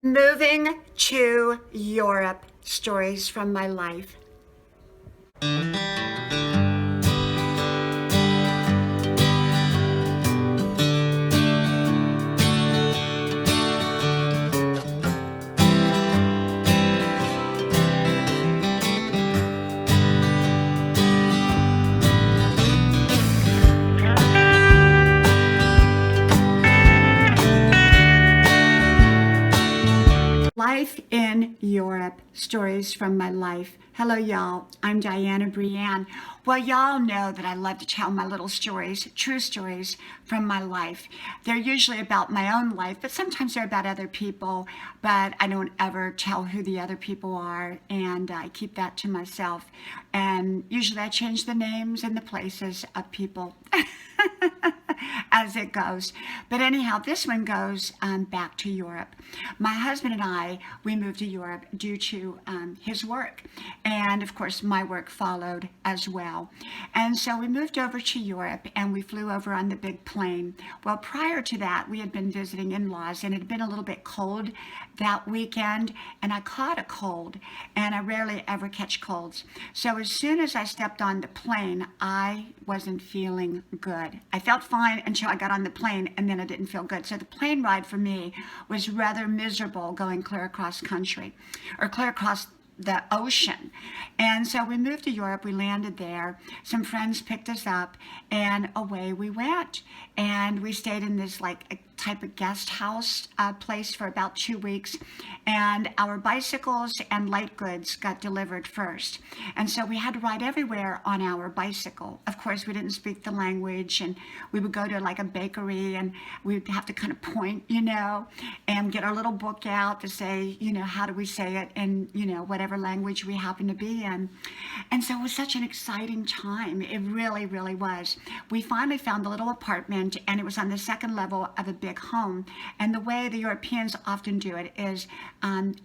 Moving to Europe, stories from my life. Life in Europe, stories from my life. Hello, y'all. I'm Diana Brienne. Well, y'all know that I love to tell my little stories, true stories from my life. They're usually about my own life, but sometimes they're about other people. But I don't ever tell who the other people are, and I keep that to myself. And usually I change the names and the places of people. As it goes. But anyhow, this one goes back to Europe. My husband and I, we moved to Europe due to his work. And of course, my work followed as well. And so we moved over to Europe and we flew over on the big plane. Well, prior to that, we had been visiting in-laws and it had been a little bit cold that weekend. And I caught a cold, and I rarely ever catch colds. So as soon as I stepped on the plane, I wasn't feeling good. I felt fine until I got on the plane, and then I didn't feel good. So the plane ride for me was rather miserable, going clear across country or clear across the ocean. And so we moved to Europe, we landed there, some friends picked us up, and away we went. And we stayed in this like a type of guest house place for about 2 weeks. And our bicycles and light goods got delivered first. And so we had to ride everywhere on our bicycle. Of course, we didn't speak the language, and we would go to like a bakery and we'd have to kind of point, and get our little book out to say, how do we say it in, whatever language we happen to be in. And so it was such an exciting time. It really, really was. We finally found a little apartment, and it was on the second level of a big home. And the way the Europeans often do it is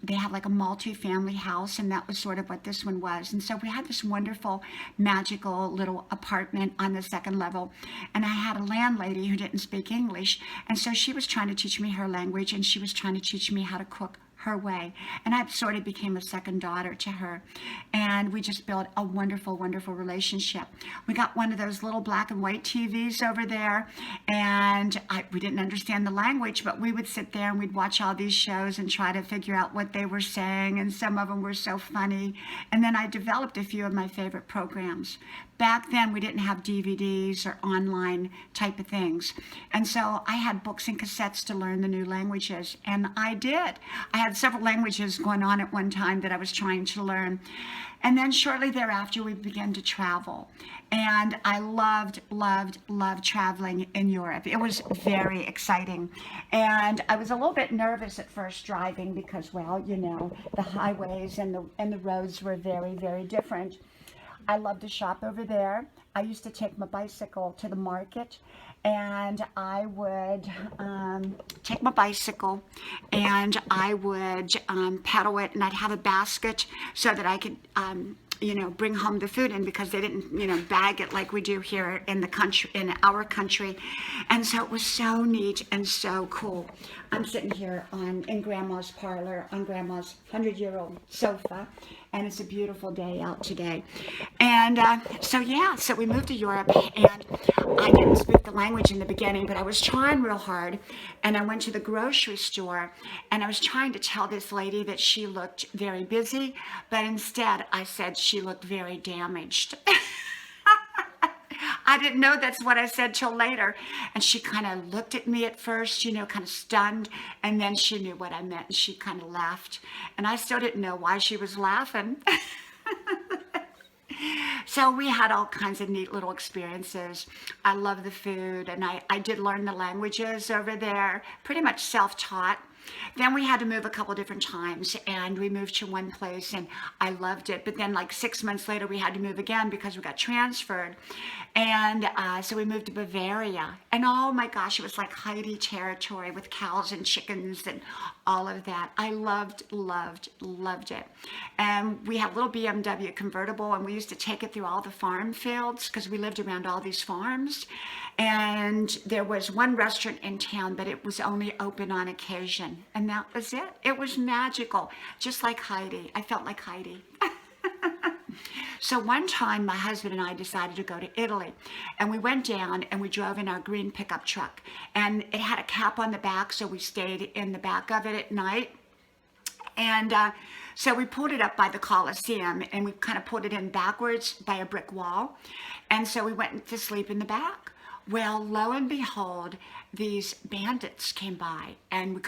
they have like a multi-family house, and that was sort of what this one was. And so we had this wonderful, magical little apartment on the second level. And I had a landlady who didn't speak English, and so she was trying to teach me her language, and she was trying to teach me how to cook her way. And I sort of became a second daughter to her. And we just built a wonderful, wonderful relationship. We got one of those little black and white TVs over there. And we didn't understand the language, but we would sit there and we'd watch all these shows and try to figure out what they were saying. And some of them were so funny. And then I developed a few of my favorite programs. Back then, we didn't have DVDs or online type of things. And so I had books and cassettes to learn the new languages. And I did. I had several languages going on at one time that I was trying to learn. And then shortly thereafter, we began to travel. And I loved, loved, loved traveling in Europe. It was very exciting. And I was a little bit nervous at first driving because, well, the highways and the roads were very, very different. I love to shop over there. I used to take my bicycle to the market, and I would take my bicycle and I would pedal it, and I'd have a basket so that I could bring home the food in, because they didn't, bag it like we do here in the country, in our country. And so it was so neat and so cool. I'm sitting here in Grandma's parlor on Grandma's 100-year-old sofa, and it's a beautiful day out today. And so we moved to Europe, and I didn't speak the language in the beginning, but I was trying real hard. And I went to the grocery store, and I was trying to tell this lady that she looked very busy, but instead I said she looked very damaged. I didn't know that's what I said till later. And she kind of looked at me at first, kind of stunned. And then she knew what I meant, and she kind of laughed. And I still didn't know why she was laughing. So we had all kinds of neat little experiences. I love the food, and I did learn the languages over there, pretty much self-taught. Then we had to move a couple different times, and we moved to one place and I loved it. But then like 6 months later, we had to move again because we got transferred. And so we moved to Bavaria, and oh my gosh, it was like Heidi territory with cows and chickens and all of that. I loved, loved, loved it. And we had a little BMW convertible, and we used to take it through all the farm fields because we lived around all these farms. And there was one restaurant in town, but it was only open on occasion. And that was it. It was magical, just like Heidi. I felt like Heidi. So one time my husband and I decided to go to Italy, and we went down and we drove in our green pickup truck, and it had a cap on the back, so we stayed in the back of it at night. And so we pulled it up by the Coliseum, and we kind of pulled it in backwards by a brick wall. And so we went to sleep in the back. Well, lo and behold, these bandits came by, and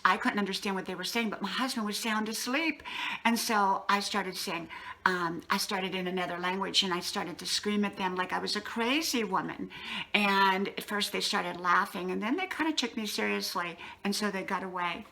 I couldn't understand what they were saying, but my husband was sound asleep. And so I started saying, I started in another language, and I started to scream at them like I was a crazy woman. And at first they started laughing, and then they kind of took me seriously, and so they got away.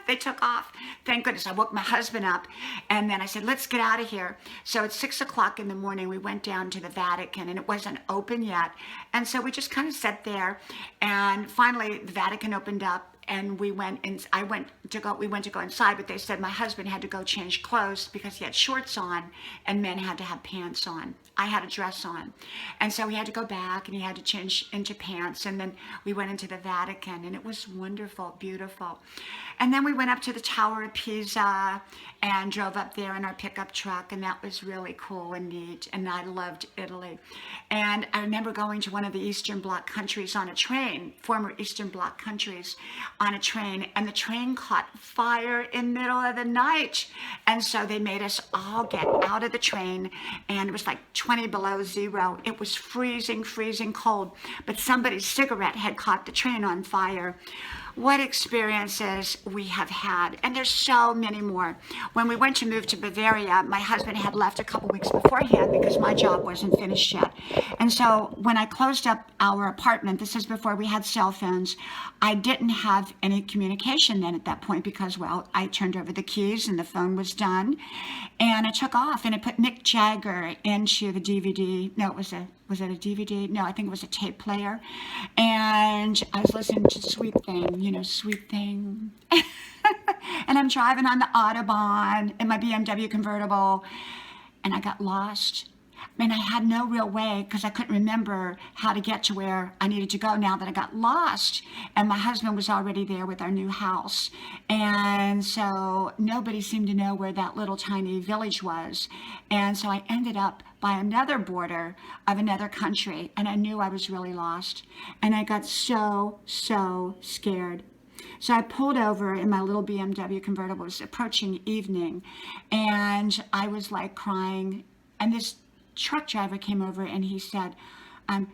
They took off. Thank goodness. I woke my husband up, and then I said, let's get out of here. So at 6 o'clock in the morning, we went down to the Vatican, and it wasn't open yet. And so we just kind of sat there, and finally the Vatican opened up, and we went to go inside, but they said my husband had to go change clothes because he had shorts on and men had to have pants on. I had a dress on. And so he had to go back and he had to change into pants, and then we went into the Vatican, and it was wonderful, beautiful. And then we went up to the Tower of Pisa and drove up there in our pickup truck, and that was really cool and neat, and I loved Italy. And I remember going to one of the Eastern Bloc countries on a train, former Eastern Bloc countries, on a train, and the train caught fire in the middle of the night. And so they made us all get out of the train, and it was like 20 below zero. It was freezing, freezing cold, but somebody's cigarette had caught the train on fire. What experiences we have had, and there's so many more. When we went to move to Bavaria, my husband had left a couple weeks beforehand because my job wasn't finished yet. And so when I closed up our apartment, this is before we had cell phones, I didn't have any communication then at that point because, well, I turned over the keys and the phone was done. And I took off and I put Mick Jagger into the DVD. No, was it a DVD? No, I think it was a tape player. And I was listening to Sweet Thing, Sweet Thing. And I'm driving on the Autobahn in my BMW convertible, and I got lost. And I had no real way because I couldn't remember how to get to where I needed to go now that I got lost. And my husband was already there with our new house. And so nobody seemed to know where that little tiny village was. And so I ended up by another border of another country, and I knew I was really lost. And I got so scared. So I pulled over in my little BMW convertible. It was approaching evening, and I was like crying. And this truck driver came over and he said,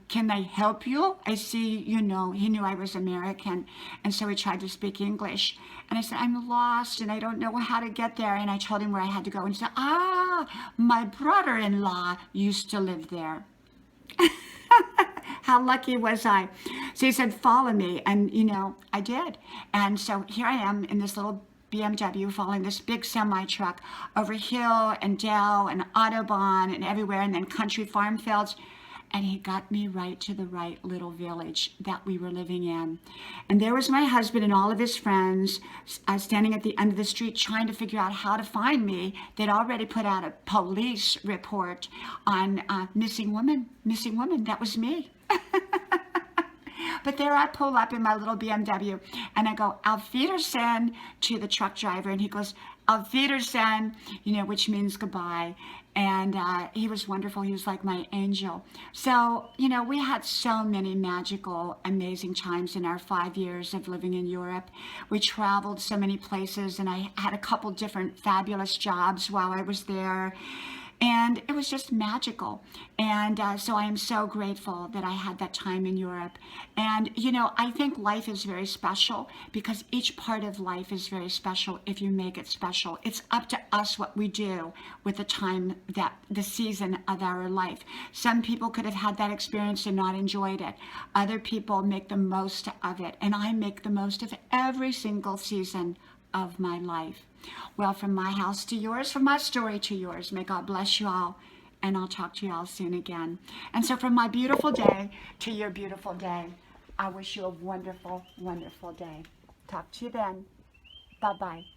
can I help you? I see, he knew I was American. And so he tried to speak English. And I said, I'm lost and I don't know how to get there. And I told him where I had to go. And he said, my brother-in-law used to live there. How lucky was I? So he said, follow me. And, I did. And so here I am in this little BMW following this big semi truck over hill and dell and Autobahn and everywhere, and then country farm fields. And he got me right to the right little village that we were living in. And there was my husband and all of his friends standing at the end of the street trying to figure out how to find me. They'd already put out a police report on missing woman. That was me. But there I pull up in my little BMW and I go, Auf Wiedersehen, to the truck driver. And he goes, Auf Wiedersehen, which means goodbye. And he was wonderful. He was like my angel. So, we had so many magical, amazing times in our 5 years of living in Europe. We traveled so many places, and I had a couple different fabulous jobs while I was there. And it was just magical. And so I am so grateful that I had that time in Europe. And, I think life is very special because each part of life is very special if you make it special. It's up to us what we do with the season of our life. Some people could have had that experience and not enjoyed it. Other people make the most of it. And I make the most of every single season of my life. Well, from my house to yours, from my story to yours, may God bless you all, and I'll talk to you all soon again. And so from my beautiful day to your beautiful day, I wish you a wonderful, wonderful day. Talk to you then. Bye-bye.